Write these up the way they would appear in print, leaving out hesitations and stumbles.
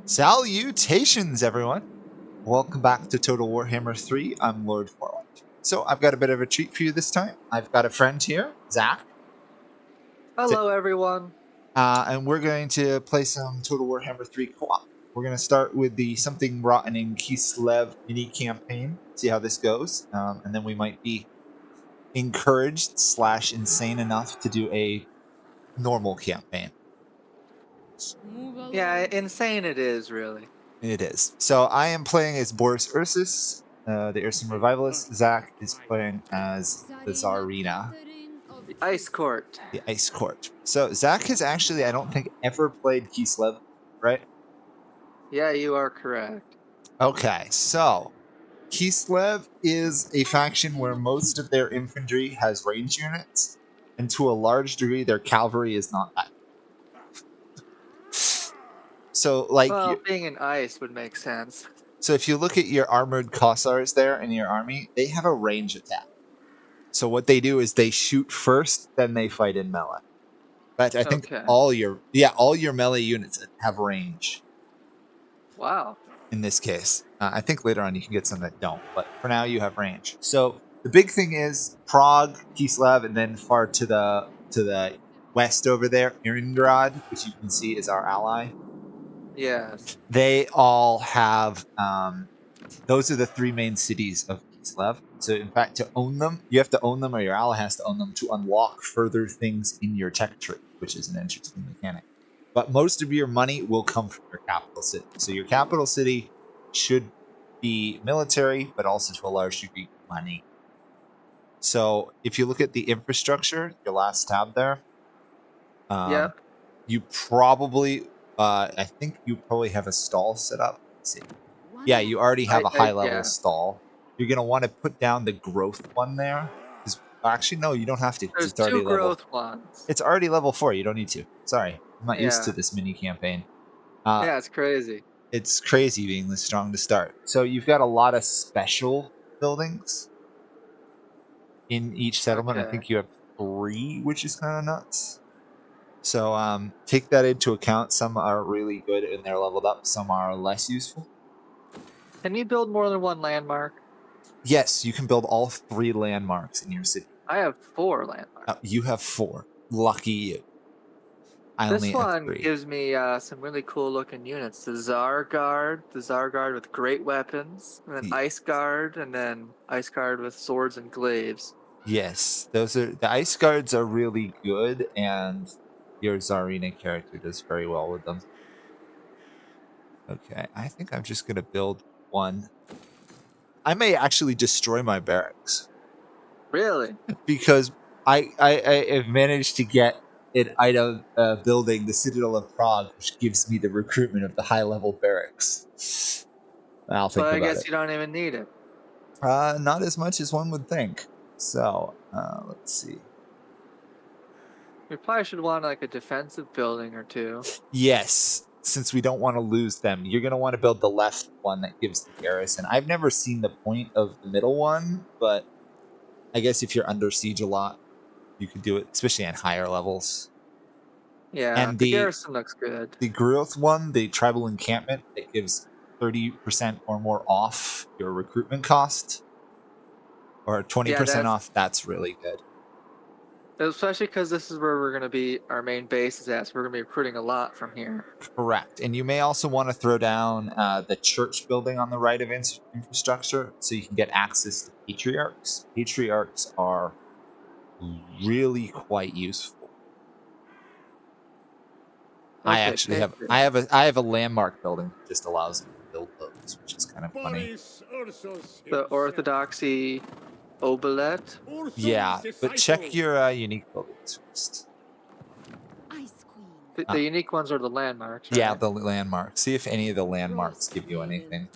Salutations, everyone! Welcome back to Total Warhammer 3. I'm Lord Forwind. So I've got a bit of a treat for you this time. I've got a friend here, Zach. Hello, everyone. And we're going to play some Total Warhammer 3 co-op. We're going to start with the Something Rotten in Kislev mini campaign, see how this goes, and then we might be encouraged / insane enough to do a normal campaign. Yeah, insane it is, really. It is. So I am playing as Boris Ursus, the Ursan Revivalist. Zach is playing as the Tsarina, The Ice Court. the Ice Court. So Zach has actually, I don't think, ever played Kislev, right? Yeah, you are correct. Okay, so Kislev is a faction where most of their infantry has range units, and to a large degree, their cavalry is not that. So, Well, being in ice would make sense. So if you look at your armored Kossars there in your army, they have a range attack. So what they do is they shoot first, then they fight in melee. But I think Okay. all your melee units have range. Wow. In this case, I think later on you can get some that don't, but for now you have range. So the big thing is Prague, Kislev, and then far to the west over there, Iringrad, which you can see is our ally. Yes. They all have. Those are the three main cities of Kislev. So, in fact, to own them, you have to own them, or your ally has to own them to unlock further things in your tech tree, which is an interesting mechanic. But most of your money will come from your capital city. So, your capital city should be military, but also to a large degree money. So, if you look at the infrastructure, your last tab there, Yep. you probably, I think you probably have a stall set up. Let's see. Yeah, you already have a high-level stall. You're going to want to put down the growth one there. Actually, no, you don't have to. There's It's already two growth level. ones. It's already level 4. You don't need to. Sorry. I'm not used to this mini campaign. Yeah, it's crazy. It's crazy being this strong to start. So you've got a lot of special buildings in each settlement. Okay. I think you have 3, which is kind of nuts. So take that into account. Some are really good and they're leveled up. Some are less useful. Can you build more than one landmark? Yes, you can build all 3 landmarks in your city. I have 4 landmarks. You have 4. Lucky you. This one gives me some really cool looking units. The Tsar Guard with great weapons, and then Ice Guard, and then Ice Guard with swords and glaives. Yes, the Ice Guards are really good, and your Tsarina character does very well with them. Okay, I think I'm just gonna build one. I may actually destroy my barracks. Really? Because I have managed to get it out of building the Citadel of Prague, which gives me the recruitment of the high-level barracks. I'll think about it. I guess you don't even need it. Not as much as one would think. So, let's see. We probably should want like a defensive building or 2. Yes, since we don't want to lose them. You're going to want to build the left one that gives the garrison. I've never seen the point of the middle one, but I guess if you're under siege a lot, you could do it, especially at higher levels. Yeah, and the garrison looks good. The growth one, the tribal encampment, that gives 30% or more off your recruitment cost, or 20% off, that's really good. Especially because this is where we're going to be, our main base is at, so we're going to be recruiting a lot from here. Correct. And you may also want to throw down the church building on the right of infrastructure so you can get access to patriarchs. Patriarchs are really quite useful. Okay, I actually have a landmark building that just allows me to build those, which is kind of funny. The Orthodoxy Obelet? Yeah, but check your unique buildings first. The unique ones are the landmarks, right? Yeah, the landmarks. See if any of the landmarks give you anything.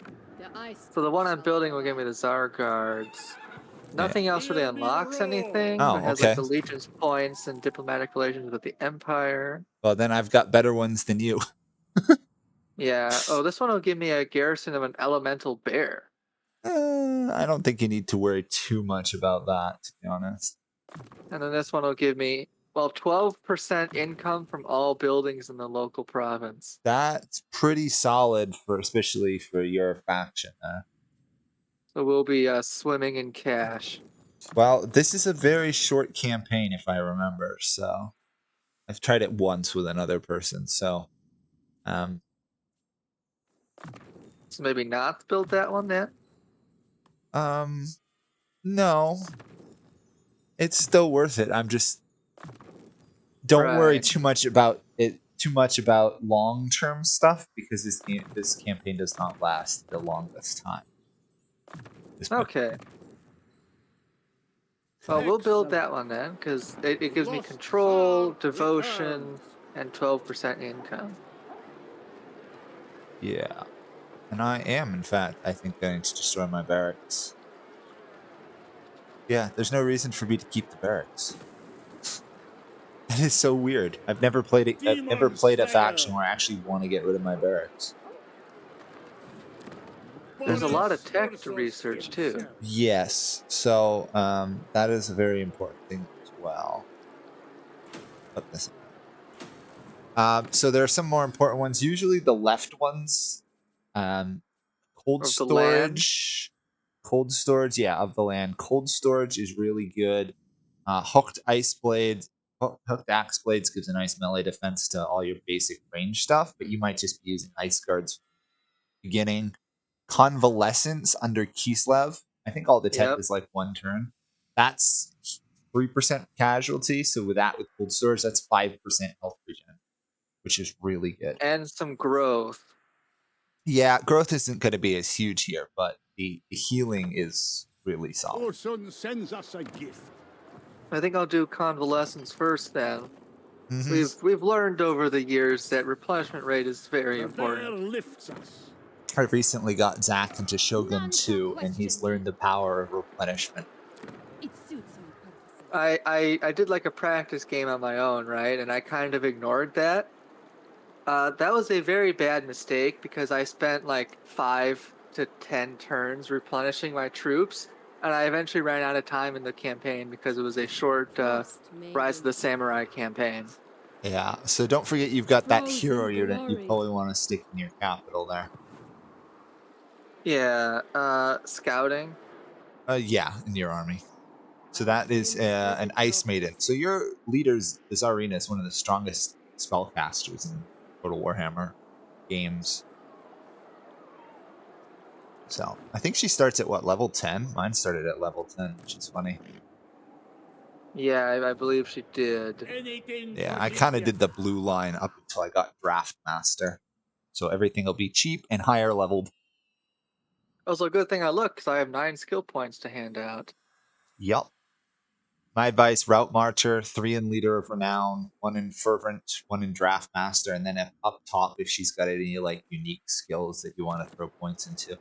So the one I'm building will give me the Tsar Guards. Nothing else really unlocks anything. Oh, it has like allegiance points and diplomatic relations with the Empire. Well, then I've got better ones than you. Yeah. Oh, this one will give me a garrison of an elemental bear. I don't think you need to worry too much about that, to be honest. And then this one will give me Well, 12% income from all buildings in the local province. That's pretty solid especially for your faction. So we'll be swimming in cash. Well, this is a very short campaign, if I remember. So I've tried it once with another person. So, So maybe not build that one then. No, it's still worth it. I'm just don't worry too much about it. Too much about long-term stuff because this campaign does not last the longest time. Okay. Well, we'll build that one then, because it gives me control, devotion, and 12% income. Yeah. And I am, in fact, I think going to destroy my barracks. Yeah, there's no reason for me to keep the barracks. That is so weird. I've never played it. I've never played a faction where I actually want to get rid of my barracks. There's a lot of tech to research too. Yes, so that is a very important thing as well. Put this. So there are some more important ones. Usually the left ones, cold Of the land. storage. Cold storage, yeah, of the land. Cold storage is really good. Hooked ice blades, hooked axe blades gives a nice melee defense to all your basic range stuff, but you might just be using ice guards beginning. Convalescence under Kislev. I think all the tech is like 1 turn. That's 3% casualty. So with cold storage, that's 5% health regen, which is really good. And some growth. Yeah, growth isn't going to be as huge here, but the healing is really solid. Our son sends us a gift. I think I'll do convalescence first then. We've learned over the years that replenishment rate is very important. Lifts us. I recently got Zach into Shogun 2, and he's learned the power of replenishment. It suits my purposes. I did like a practice game on my own, right? And I kind of ignored that. That was a very bad mistake because I spent like 5 to 10 turns replenishing my troops, and I eventually ran out of time in the campaign because it was a short Rise of the Samurai campaign. Yeah, so don't forget you've got that hero unit you probably want to stick in your capital there. Yeah, scouting. Yeah, in your army. So that is an Ice Maiden. So your leader's Tsarina is one of the strongest spellcasters in Total Warhammer games. So I think she starts at what, level 10? Mine started at level 10, which is funny. Yeah, I believe she did. Yeah, I kind of did the blue line up until I got Draft Master. So everything will be cheap and higher leveled. Also, a good thing I look, because I have 9 skill points to hand out. Yup. My advice, Route Marcher, 3 in Leader of Renown, 1 in Fervent, 1 in Draft Master, and then up top if she's got any like unique skills that you want to throw points into.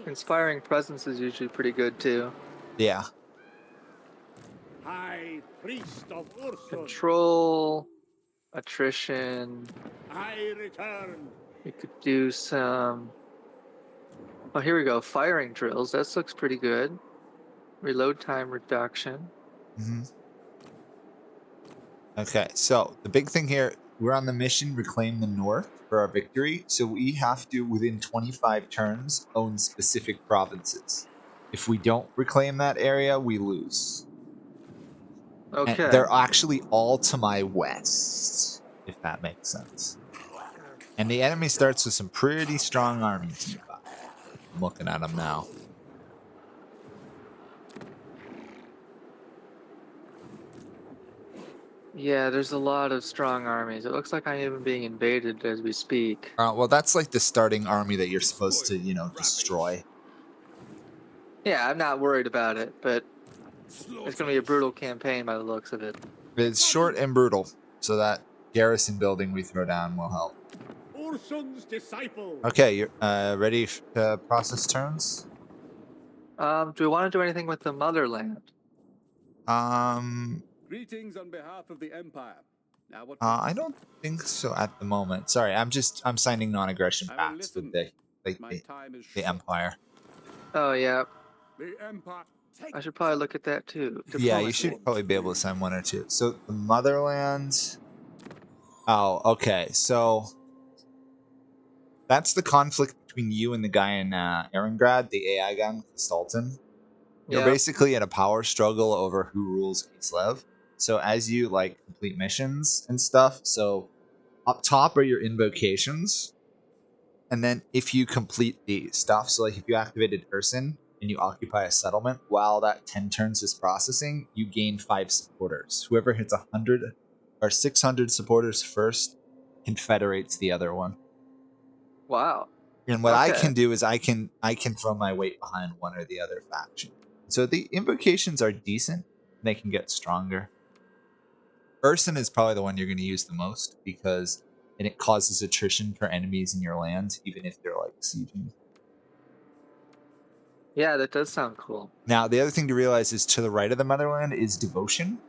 Inspiring Presence is usually pretty good too. Yeah. High Priest of Ursul. Control, attrition. I return. We could do some. Oh, here we go. Firing drills. That looks pretty good. Reload time reduction. Okay, so the big thing here, we're on the mission Reclaim the North for our victory. So we have to, within 25 turns, own specific provinces. If we don't reclaim that area, we lose. Okay. And they're actually all to my west, if that makes sense. And the enemy starts with some pretty strong armies nearby. I'm looking at them now. Yeah, there's a lot of strong armies. It looks like I'm even being invaded as we speak. Well, that's like the starting army that you're supposed to, destroy. Yeah, I'm not worried about it, but it's going to be a brutal campaign by the looks of it. It's short and brutal, so that garrison building we throw down will help. Okay, you're ready to process turns? Do we want to do anything with the motherland? Greetings on behalf of the Empire. Now what I don't think so at the moment. Sorry, I'm signing non-aggression pacts with the Empire. Oh yeah. The Empire. I should probably look at that too. Yeah, you Diplomacy. should probably be able to send 1 or 2. So the motherland. Oh, okay. So that's the conflict between you and the guy in Erengrad, the AI guy in Kristalton. You're Yeah. basically in a power struggle over who rules Kislev. So as you like complete missions and stuff, so up top are your invocations, and then if you complete the stuff, so like if you activated Urson and you occupy a settlement while that 10 turns is processing, you gain 5 supporters. Whoever hits 100 or 600 supporters first confederates the other one. Wow. And what I can do is I can throw my weight behind one or the other faction. So the invocations are decent. They can get stronger. Urson is probably the one you're going to use the most because it causes attrition for enemies in your land, even if they're like sieging. Yeah, that does sound cool. Now, the other thing to realize is to the right of the motherland is devotion.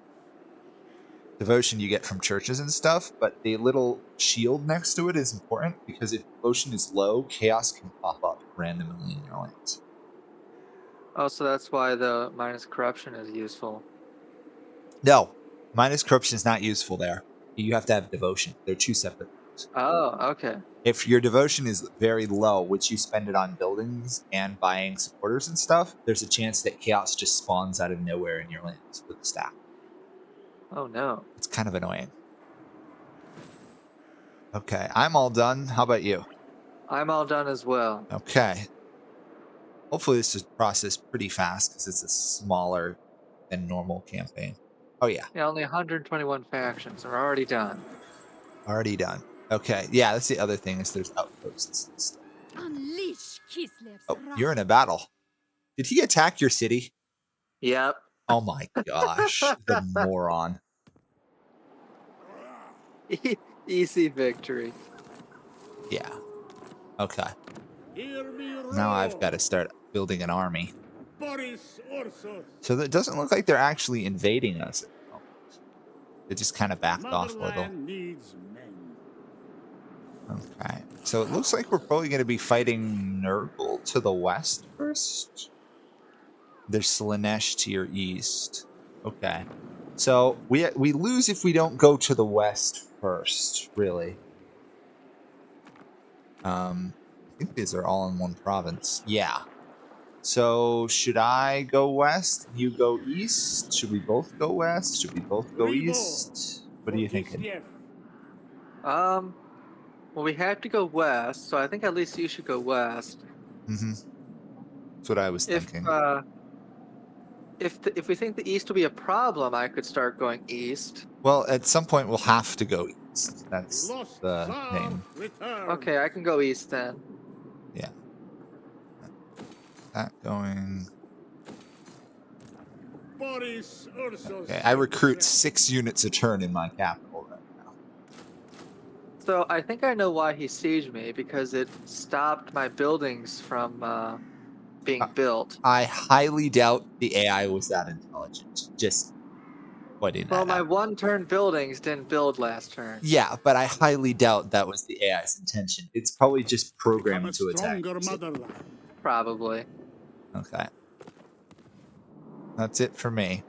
Devotion you get from churches and stuff, but the little shield next to it is important because if devotion is low, chaos can pop up randomly in your lands. Oh, so that's why the minus corruption is useful. No, minus corruption is not useful there. You have to have devotion. They're 2 separate things. Oh, okay. If your devotion is very low, which you spend it on buildings and buying supporters and stuff, there's a chance that chaos just spawns out of nowhere in your lands with the staff. Oh no. It's kind of annoying. Okay, I'm all done. How about you? I'm all done as well. Okay. Hopefully this is processed pretty fast because it's a smaller than normal campaign. Oh yeah. Yeah, only 121 factions are already done. Already done. Okay, yeah, that's the other thing is there's outposts and stuff. Unleash Kislev's Oh, you're in a battle. Did he attack your city? Yep. Oh my gosh, the moron. Easy victory. Yeah. Okay. Hear me roar. Now I've got to start building an army. Boris Ursus. So it doesn't look like they're actually invading us at the moment. They just kind of backed off a little. Motherland needs men. Okay. So it looks like we're probably going to be fighting Nurgle to the west first. There's Slanesh to your east. Okay. So we lose if we don't go to the west first, really. I think these are all in one province. Yeah. So should I go west? You go east? Should we both go west? Should we both go east? What are you thinking? Well, we have to go west, so I think at least you should go west. Mm-hmm. That's what I was thinking. If we think the east will be a problem, I could start going east. Well, at some point we'll have to go east. That's the thing. Okay, I can go east then. Yeah. That going. Boris Ursus. Okay, I recruit 6 units a turn in my capital right now. So I think I know why he sieged me, because it stopped my buildings from being built. I highly doubt the AI was that intelligent. Just pointing that out. Well, my 1-turn buildings didn't build last turn. Yeah, but I highly doubt that was the AI's intention. It's probably just programmed to attack. Probably. Okay. That's it for me.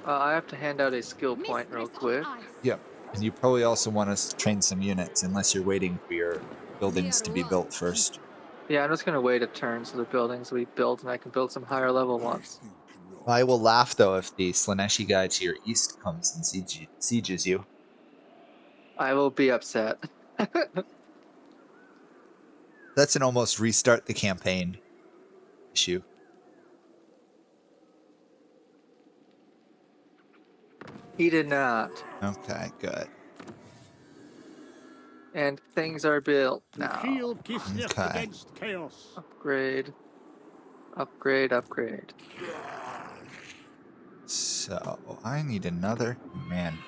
I have to hand out a skill point real quick. Yep. And you probably also want to train some units, unless you're waiting for your buildings to be built first. Yeah, I'm just going to wait a turn so the buildings will be built and I can build some higher level ones. I will laugh, though, if the Slaneshi guy to your east comes and sieges you. I will be upset. That's an almost restart the campaign issue. He did not. Okay, good. And things are built now. Okay. Upgrade. Upgrade, upgrade. So, I need another commander.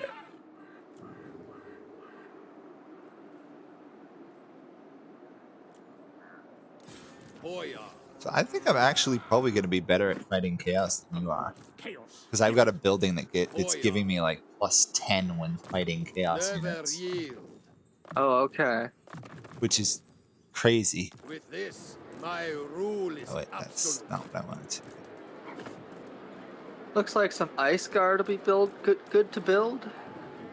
So I think I'm actually probably going to be better at fighting chaos than you are. Because I've got a building that it's giving me like +10 when fighting chaos units. Oh, okay. Which is crazy. My rule is Oh wait, that's absolute. not what I wanted to. Looks like some ice guard will be good to build.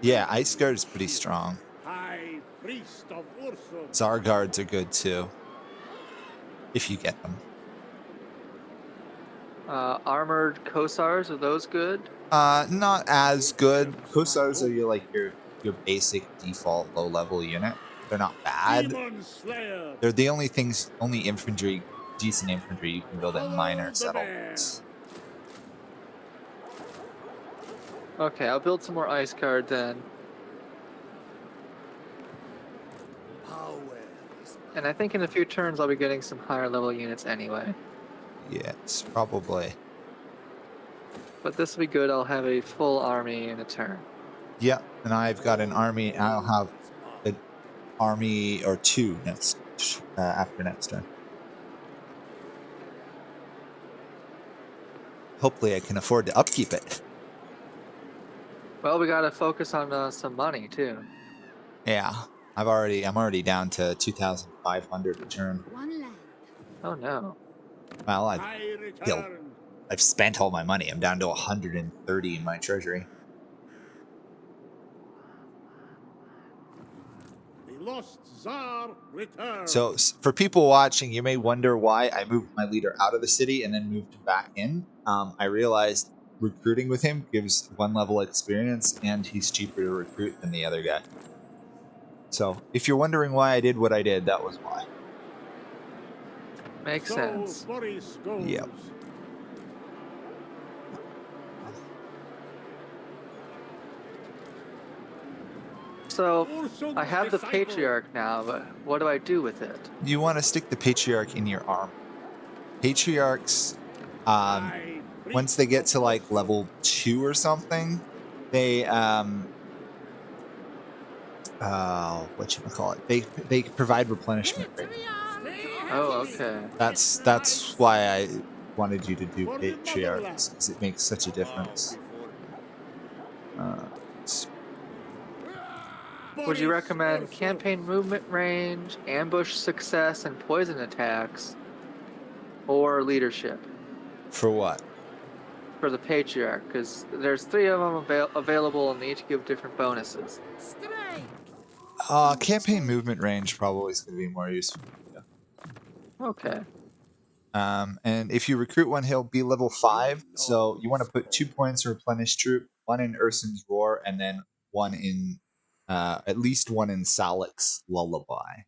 Yeah, Ice Guard is pretty strong. High priest of Ursul. Tsar Guards are good too, if you get them. Armored Kosars, are those good? Not as good. Kossars are your basic default low level unit. They're not bad. Demon Slayer. They're the only infantry, decent infantry you can build in minor Follow the bear. settlements. Okay, I'll build some more ice guard then. Power is And I think in a few turns I'll be getting some higher level units anyway. Yes, probably. But this will be good. I'll have a full army in a turn. Yeah, and I've got an army. I'll have an army or two next after next turn. Hopefully, I can afford to upkeep it. Well, we gotta focus on some money too. Yeah, I'm already down to 2,500 a turn. One land. Oh no. Well, high return. I've spent all my money. I'm down to 130 in my treasury. The lost Tsar returns. So for people watching, you may wonder why I moved my leader out of the city and then moved him back in. I realized recruiting with him gives 1 level experience, and he's cheaper to recruit than the other guy. So if you're wondering why I did what I did, that was why. Makes So sense. Boris goes. Yep. So Ursul's I have the disciple. Patriarch now, but what do I do with it? You want to stick the Patriarch in your arm. Patriarchs, High once priest they get of to like Ursul. level 2 or something, they whatchamacallit, they provide replenishment rate. Oh, okay. That's why I wanted you to do For the Patriarchs, motherland. because it makes such a difference. Would you Boris recommend Ursul. campaign movement range, ambush success, and poison attacks, or leadership For what? for the Patriarch? Because there's 3 of them available, and they each give different bonuses. Campaign movement range probably is going to be more useful. Okay. And if you recruit one, he'll be level 5. So you want to put 2 points in replenish troop, 1 in Ursun's Roar, and then 1 in at least 1 in Salik's Lullaby.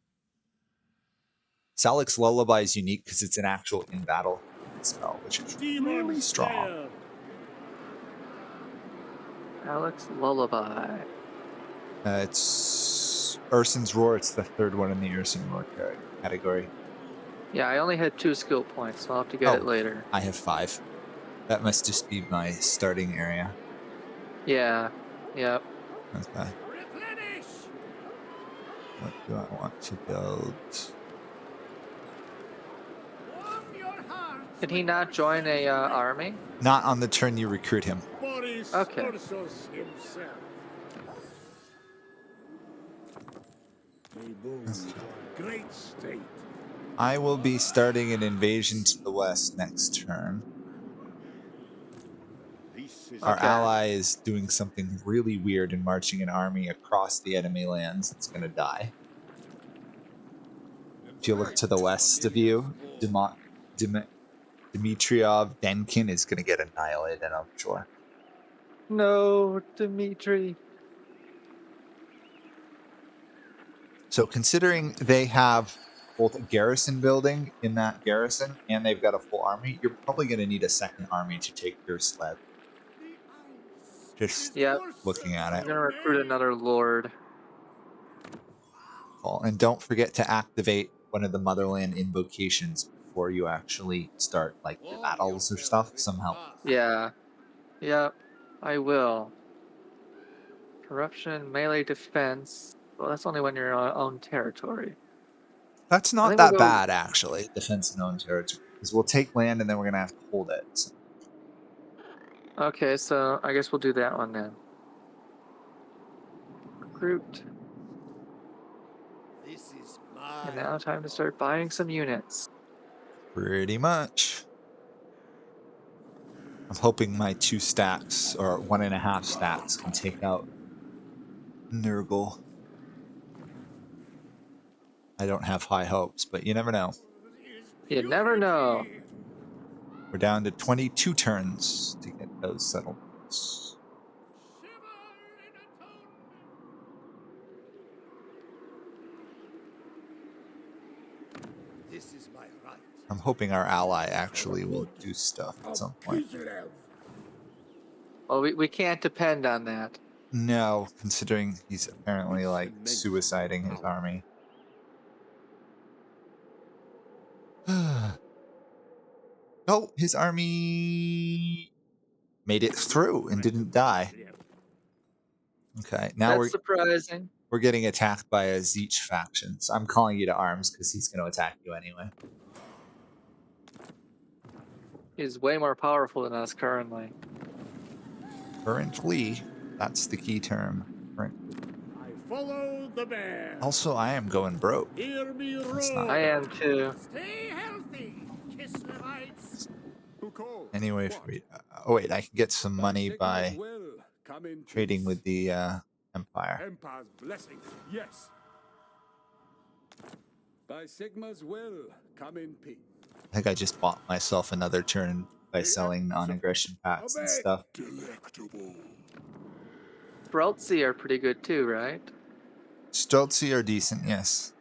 Salik's Lullaby is unique because it's an actual in battle spell, which is Demon really strong. Slayer. Alex Lullaby. It's Ursun's Roar. It's the 3rd one in the Ursun Roar category. Yeah, I only had 2 skill points, so I'll have to get it later. I have 5. That must just be my starting area. Yeah. Yep. Okay. Replenish. What do I want to build? Warm your hearts Did he with not join a Ursul's army? Not on the turn you recruit him. Boris Okay. Ursus himself. Great state. I will be starting an invasion to the west next turn. Our Okay. ally is doing something really weird and marching an army across the enemy lands. It's going to die. If you look to the west of you, Dmitriov Denkin is going to get annihilated, I'm sure. No, Dimitri. So considering they have both a garrison building in that garrison and they've got a full army, you're probably going to need a second army to take Kislev. Just Yep. looking at I'm it. gonna recruit another lord. And don't forget to activate one of the motherland invocations before you actually start like the battles or stuff. Some help. Yeah. Yep. I will. Corruption, melee defense. Well, that's only when you're on own territory. That's I not think we'll that go. bad actually. Defense in own territory, because we'll take land and then we're gonna have to hold it. So. Okay, so I guess we'll do that one then. Recruit. This is And my now time to start buying some units. Pretty much. I'm hoping my 2 stacks, or 1.5 stacks, can take out Nurgle. I don't have high hopes, but you never know. You never know. We're down to 22 turns to get those settlements. This is my right. I'm hoping our ally actually will do stuff at some point. Kislev. Well, we can't depend on that. No, considering he's apparently like suiciding his army. Oh, his army made it through and didn't die. Okay, now That's surprising. we're getting attacked by a Zeech faction. So I'm calling you to arms because he's going to attack you anyway. He's way more powerful than us currently. Currently, that's the key term. Currently. I follow the bear. Also, I am going broke. Hear me That's roar. not- I am too. Stay healthy, Kislevites. Anyway, for me. Oh wait, I can get some money by trading with the Empire. Empire's blessing. Yes. By Sigma's will, come in peace. I think I just bought myself another turn by selling non-aggression packs and stuff. Delectable. Streltsy are pretty good too, right? Streltsy are decent, yes.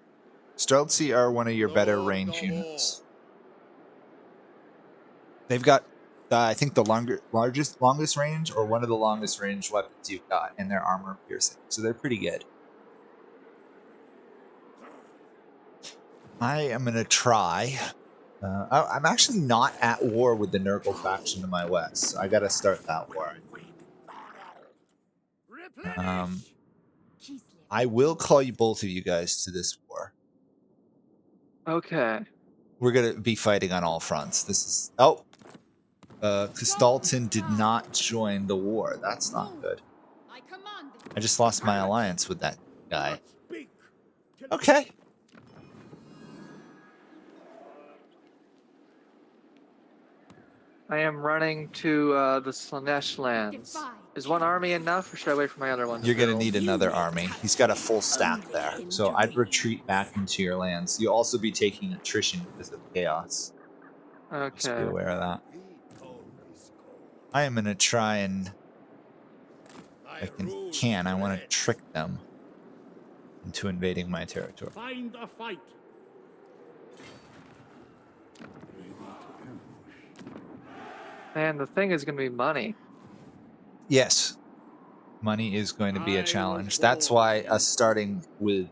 Streltsy are one of your better range units. They've got, I think, the longest range, or one of the longest range weapons you've got, and their armor piercing. So they're pretty good. I am gonna try. I'm actually not at war with the Nurgle faction to my west, so I gotta start that war. Kislev. I will call you both of you guys to this war. Okay. We're gonna be fighting on all fronts. This is Kistalton did not join the war. That's not good. I command thee. I just lost my alliance with that guy. Speak. Okay. I am running to the Slanesh lands. Defy. Is one army enough, or should I wait for my other one? You're gonna build? need another army. He's got a full stack there, so I'd retreat back into your lands. You'll also be taking attrition because of chaos. Just be Okay. aware of that. I am gonna try and, if I can, I want to trick them into invading my territory. Find a fight. And the thing is going to be money. Yes, money is going to be a challenge. That's why us starting with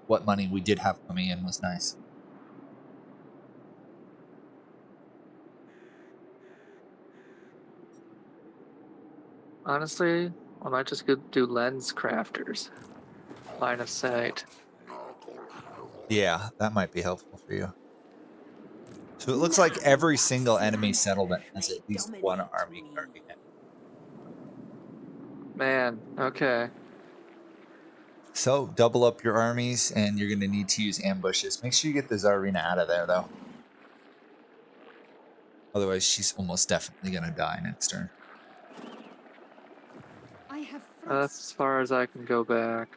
what money we did have coming in was nice. Honestly, I might just go do lens crafters. Line of sight. Yeah, that might be helpful for you. So it looks like every single enemy settlement has at least one army guarding it. Man, okay. So double up your armies, and you're going to need to use ambushes. Make sure you get the Tsarina out of there, though. Otherwise, she's almost definitely going to die next turn. I have That's as far as I can go back.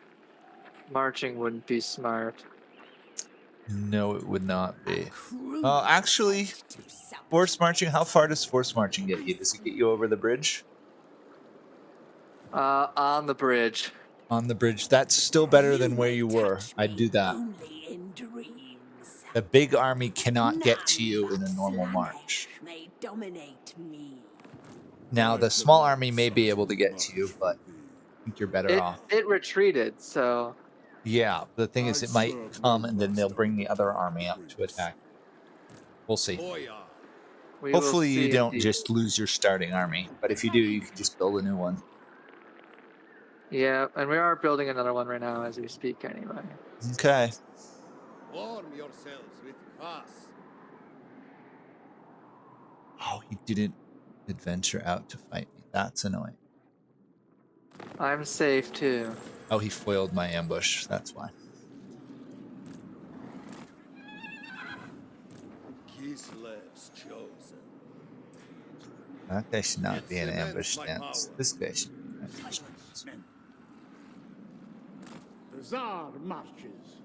Marching wouldn't be smart. No, it would not be. Actually, force marching, how far does force marching get you? Does it get you over the bridge? On the bridge. On the bridge. That's still better than where you were. I'd do that. The big army cannot get to you in a normal march. Now, the small army may be able to get to you, but I think you're better off. It retreated, so... Yeah, the thing is, it might come and then they'll bring the other army up to attack. We'll see. we Hopefully will you see don't indeed. just lose your starting army, but if you do, you can just build a new one. Yeah, and we are building another one right now as we speak anyway. Okay. Warm yourselves with kvass. Oh, he didn't adventure out to fight me. That's annoying. I'm safe too. Oh, he foiled my ambush. That's why. Kislev. That guy should not It be an cements ambush my stance. power. This guy should be an ambush Silence, stance. men. The Tsar marches.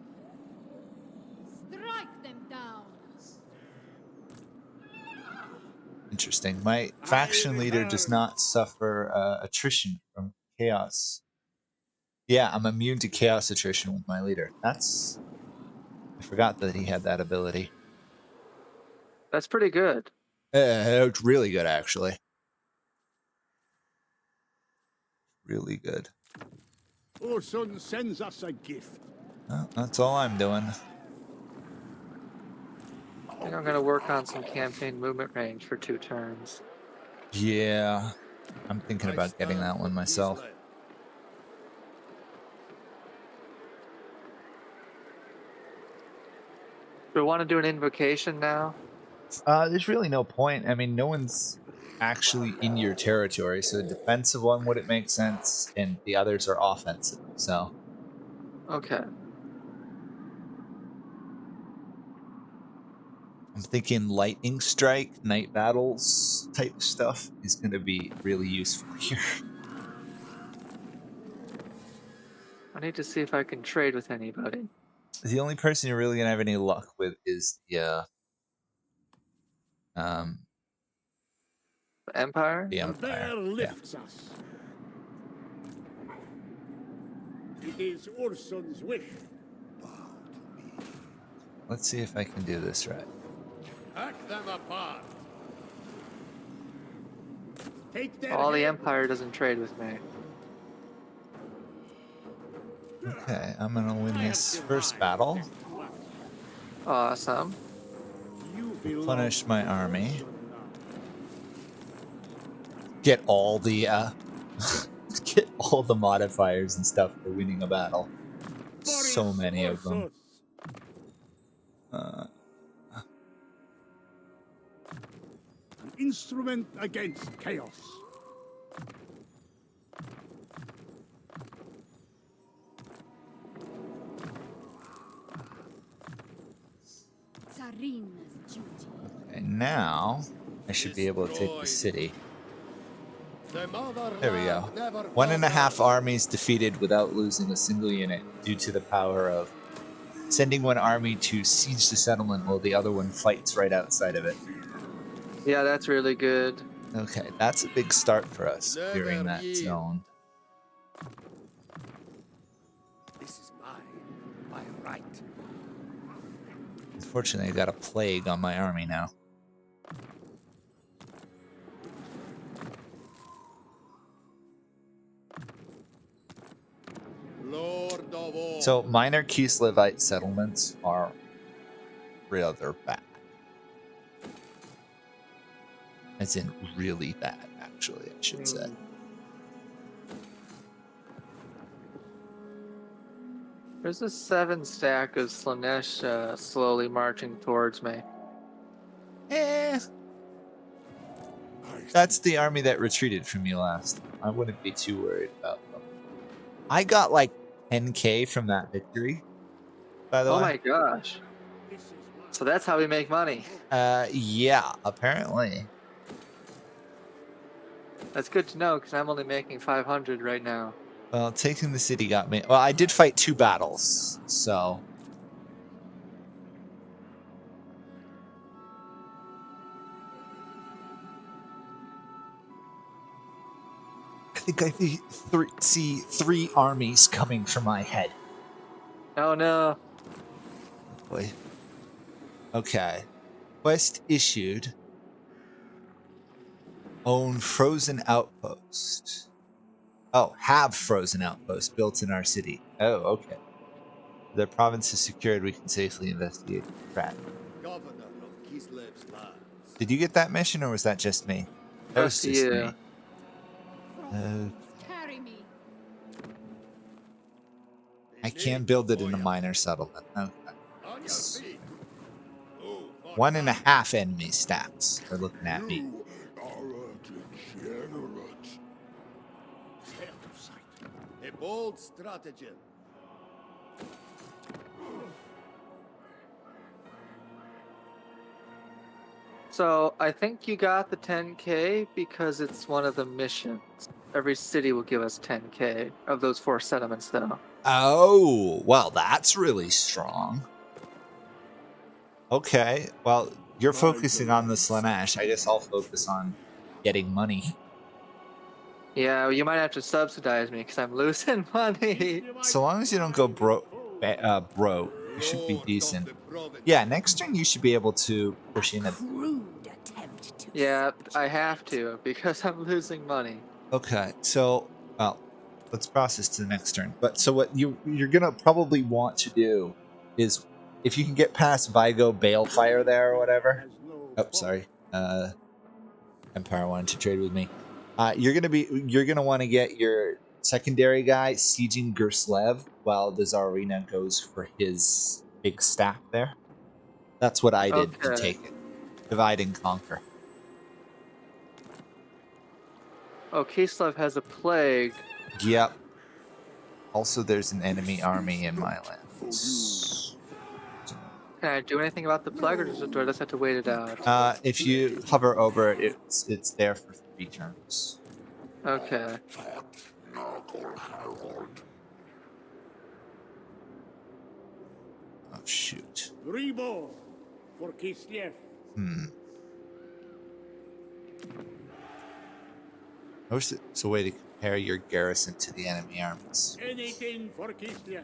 Strike them down. Interesting. My I faction leader does return. not suffer attrition from chaos. Yeah, I'm immune to chaos attrition with my leader. That's... I forgot that he had that ability. That's pretty good. It's really good, actually. Really good. Orson sends us a gift. Well, that's all I'm doing. I think I'm gonna work on some campaign movement range for 2 turns. Yeah, I'm thinking I about getting stand that one for myself. Kislev. Do we want to do an invocation now? There's really no point. I mean, no one's actually in your territory, so a defensive one wouldn't make sense, and the others are offensive. So Okay. I'm thinking lightning strike, night battles type stuff is going to be really useful here. I need to see if I can trade with anybody. The only person you're really going to have any luck with is The Empire? the The Empire. bear Yeah. lifts us. It is Orson's wish. Let's see if I can do this right. Hack them apart. Take their All the head. Empire doesn't trade with me. Okay, I'm going to win I have this first divined battle. them to us. Awesome. You belong Replenish my to army. Orson now. Get all the get all the modifiers and stuff for winning a battle. So Boris many of them. Ursus, an instrument against chaos. Tsarina's duty. And now I should be able to take the Destroyed. city. The motherland There we go. never 1.5 forgets. armies defeated without losing a single unit due to the power of sending one army to siege the settlement while the other one fights right outside of it. Yeah, that's really good. Okay, that's a big start for us clearing Never that yield. zone. This is my right. Unfortunately, I got a plague on my army now. Lord of all. So minor Kislevite settlements are rather bad. As in really bad, actually, I should say. There's a 7 stack of Slanesh slowly marching towards me. That's the army that retreated from you last. I wouldn't be too worried about them. I got like 10k from that victory, by the Oh way. my gosh. So that's how we make money. Yeah, apparently. That's good to know because I'm only making 500 right now. Well, taking the city got me. Well, I did fight 2 battles, so. I think I see 3 armies coming from my head. Oh no. Boy. Okay. Quest issued. Own frozen outpost. Oh, have frozen outpost built in our city. Oh, okay. The province is secured. We can safely investigate the threat. Governor of Kislev's lands. Did you get that mission, or was that just me? That was Just just you. me. Carry me. I can build it in a minor settlement. Okay. On your feet. Move for 1.5 enemy stacks are looking at me. You are a degenerate. Stay out of sight. a bold stratagem. So I think you got the 10k because it's one of the missions. Every city will give us 10k of those 4 settlements, though. Oh, well, that's really strong. Okay, well, you're focusing on the Slanesh. I guess I'll focus on getting money. Yeah, you might have to subsidize me because I'm losing money. So long as you don't go broke, you should be Lord of decent. the province. Yeah, next turn you should be able to push in a... Crude attempt to Yeah, I have to because I'm losing money. Okay, so, well, let's process to the next turn. But so what you're gonna probably want to do is, if you can get past Vigo Balefire there or whatever. Oh, sorry. Empire wanted to trade with me. You're gonna want to get your secondary guy sieging Kislev while the Tsarina goes for his big stack there. That's what I did to Okay. take it. Divide and conquer. Oh, Kislev has a plague. Yep. Also, there's an enemy army in my lands. Can I do anything about the plague, or do I just have to wait it out? If you hover over it, it's there for 3 turns. Okay. Oh shoot. Rebo for Kislev. I wish it's a way to compare your garrison to the enemy armies. Anything for Kislev.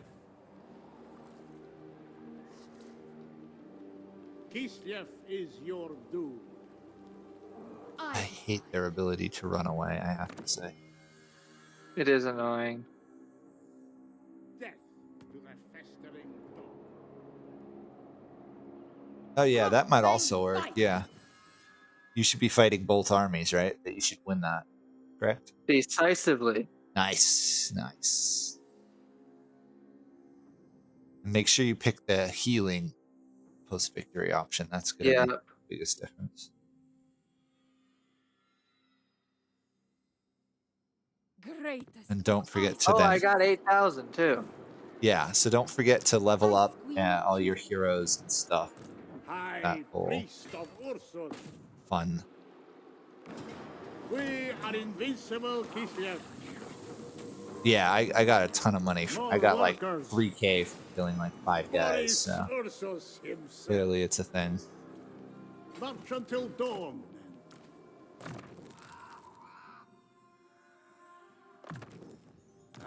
Kislev is your doom. I hate their ability to run away, I have to say. It is annoying. Death to the festering dog. Oh yeah, that might also work, yeah. You should be fighting both armies, right? That you should win that, correct? Decisively. Nice, nice. Make sure you pick the healing post-victory option. That's going to Yeah. make the biggest difference. greatest. And don't forget to Oh, then... I got 8,000 too. Yeah, so don't forget to level up all your heroes and stuff. That High whole priest of Ursul. fun. We are invincible, Kislev. Yeah, I got a ton of money. I got like workers. 3k for killing like 5 guys, Boris so Ursus himself. clearly it's a thing. March until dawn.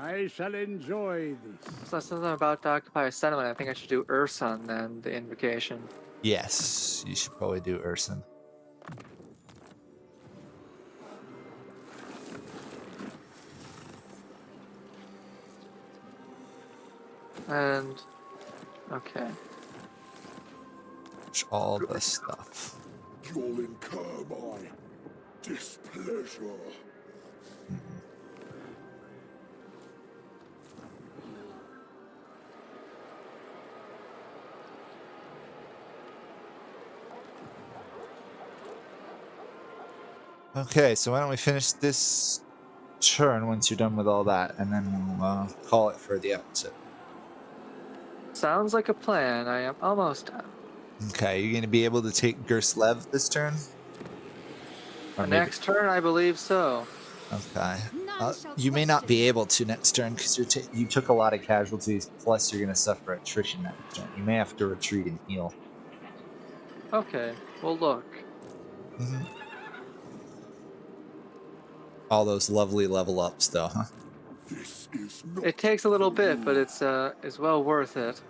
I shall enjoy this. So since I'm about to occupy a settlement, I think I should do Ursun then, the invocation. Yes, you should probably do Urson. And okay. All the stuff. You'll incur my displeasure. Okay, so why don't we finish this turn once you're done with all that, and then we'll call it for the episode. Sounds like a plan. I am almost done. Okay, you're going to be able to take Kislev this turn? Or The maybe... next turn, I believe so. Okay. You may not be able to next turn because you took a lot of casualties, plus you're going to suffer attrition next turn. You may have to retreat and heal. Okay, well look. All those lovely level ups, though, huh? This is not It takes a little bit, but it's well worth it.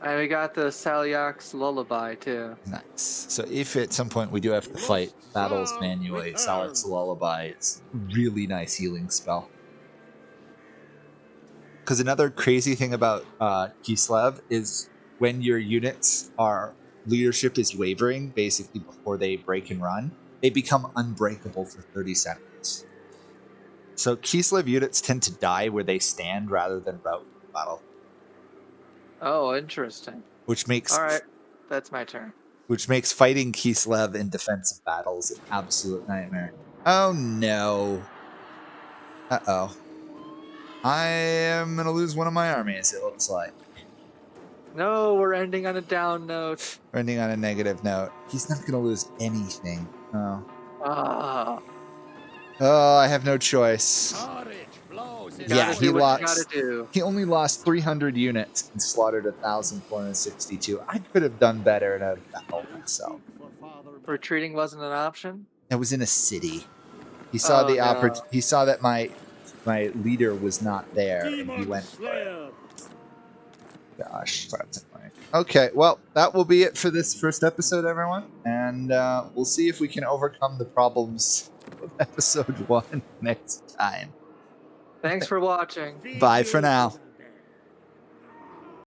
And we got the Salyak's Lullaby too. Nice. So if at some point we do have to fight battles manually, Salik's Lullaby is really nice healing spell. Because another crazy thing about Kislev is when your units leadership is wavering, basically before they break and run, they become unbreakable for 30 seconds. So Kislev units tend to die where they stand rather than rout the battle. Oh, interesting. Which makes Alright, that's my turn. Which makes fighting Kislev in defensive battles an absolute nightmare. Oh no. Uh-oh. I am gonna lose one of my armies, it looks like. No, we're ending on a down note. We're ending on a negative note. He's not going to lose anything. Oh. Ah. Oh, I have no choice. Courage flows in Yeah, Gotta he do what lost. you gotta do. He only lost 300 units and slaughtered 1,462. I could have done better and I'd have helped myself. Retreating wasn't an option? I was in a city. He saw the no. He saw that my leader was not there, and he went for it. Gosh, that's annoying. Okay, well, that will be it for this first episode, everyone, and we'll see if we can overcome the problems of episode 1 next time. Thanks for watching. Bye for now.